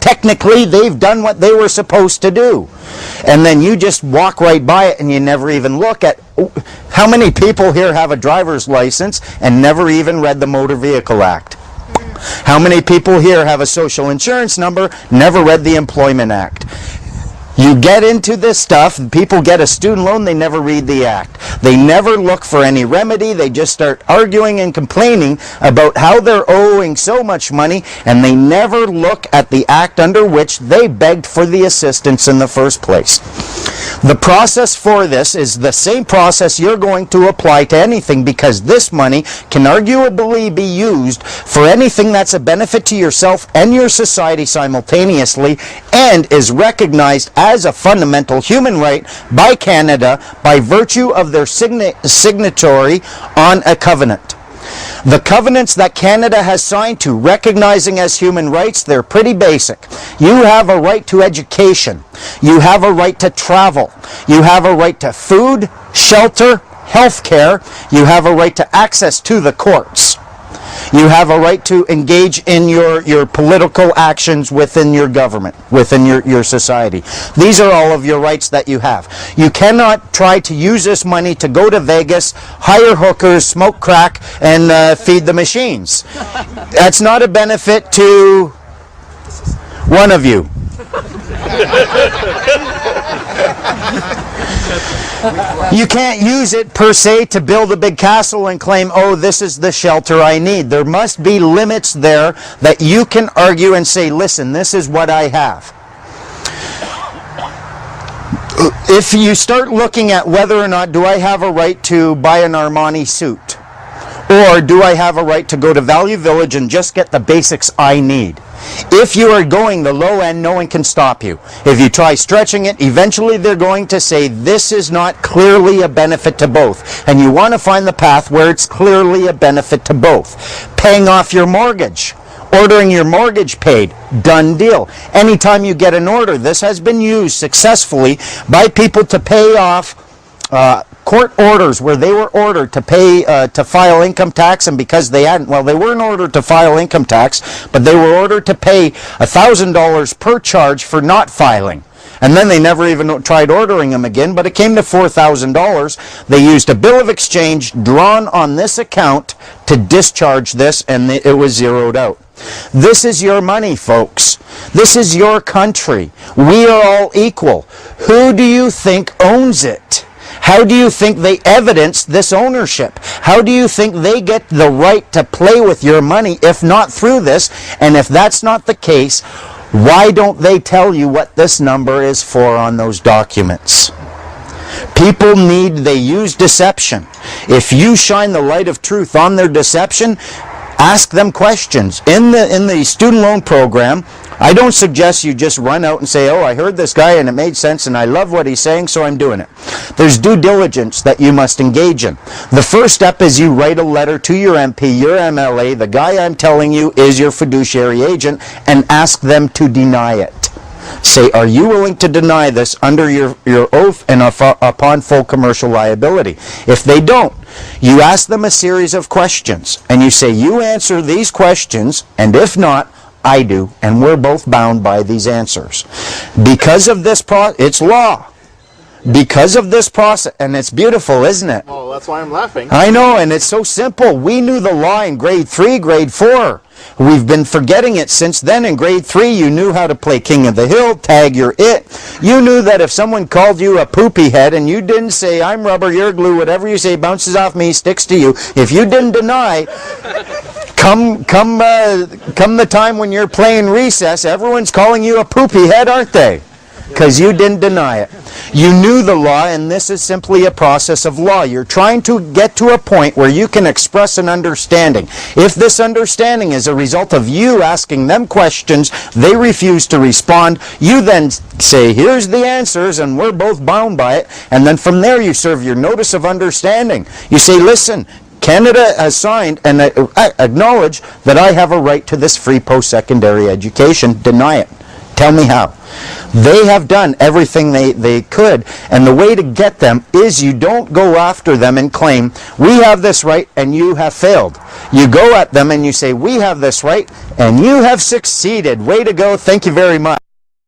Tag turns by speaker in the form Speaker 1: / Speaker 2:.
Speaker 1: technically they've done what they were supposed to do. And then you just walk right by it and you never even look at... How many people here have a driver's license and never even read the Motor Vehicle Act? How many people here have a social insurance number, never read the Employment Act? You get into this stuff, people get a student loan, they never read the act. They never look for any remedy, they just start arguing and complaining about how they're owing so much money, and they never look at the act under which they begged for the assistance in the first place. The process for this is the same process you're going to apply to anything, because this money can arguably be used for anything that's a benefit to yourself and your society simultaneously, and is recognized as a fundamental human right by Canada by virtue of their signatory on a covenant. The covenants that Canada has signed to recognizing as human rights, they're pretty basic. You have a right to education. You have a right to travel. You have a right to food, shelter, health care. You have a right to access to the courts. You have a right to engage in your political actions within your government, within your society. These are all of your rights that you have. You cannot try to use this money to go to Vegas, hire hookers, smoke crack, and feed the machines. That's not a benefit to one of you. You can't use it per se to build a big castle and claim, oh, this is the shelter I need. There must be limits there that you can argue and say, listen, this is what I have. If you start looking at whether or not do I have a right to buy an Armani suit, or do I have a right to go to Value Village and just get the basics I need? If you are going the low end, no one can stop you. If you try stretching it, eventually they're going to say this is not clearly a benefit to both. And you want to find the path where it's clearly a benefit to both. Paying off your mortgage. Ordering your mortgage paid. Done deal. Anytime you get an order, this has been used successfully by people to pay off court orders where they were ordered to pay to file income tax, and because they hadn't, well, they weren't ordered to file income tax, but they were ordered to pay $1,000 per charge for not filing. And then they never even tried ordering them again, but it came to $4,000. They used a bill of exchange drawn on this account to discharge this, and it was zeroed out. This is your money, folks. This is your country. We are all equal. Who do you think owns it? How do you think they evidence this ownership? How do you think they get the right to play with your money if not through this? And if that's not the case, why don't they tell you what this number is for on those documents? People they use deception. If you shine the light of truth on their deception, ask them questions. In the student loan program, I don't suggest you just run out and say, oh, I heard this guy and it made sense and I love what he's saying, so I'm doing it. There's due diligence that you must engage in. The first step is you write a letter to your MP, your MLA, the guy I'm telling you is your fiduciary agent, and ask them to deny it. Say, are you willing to deny this under your oath and upon full commercial liability? If they don't, you ask them a series of questions, and you say, you answer these questions, and if not, I do, and we're both bound by these answers. Because of this it's law. Because of this process, and it's beautiful, isn't it?
Speaker 2: Oh, that's why I'm laughing.
Speaker 1: I know, and it's so simple. We knew the law in grade 3, grade 4. We've been forgetting it since then. In grade 3, you knew how to play King of the Hill, tag your it. You knew that if someone called you a poopy head and you didn't say, I'm rubber, you're glue, whatever you say bounces off me, sticks to you. If you didn't deny, come the time when you're playing recess, everyone's calling you a poopy head, aren't they? Because you didn't deny it. You knew the law, and this is simply a process of law. You're trying to get to a point where you can express an understanding. If this understanding is a result of you asking them questions, they refuse to respond, you then say, here's the answers, and we're both bound by it, and then from there you serve your notice of understanding. You say, listen, Canada has signed and acknowledged that I have a right to this free post-secondary education. Deny it. Tell me how. They have done everything they could, and the way to get them is you don't go after them and claim, we have this right and you have failed. You go at them and you say, we have this right and you have succeeded. Way to go. Thank you very much.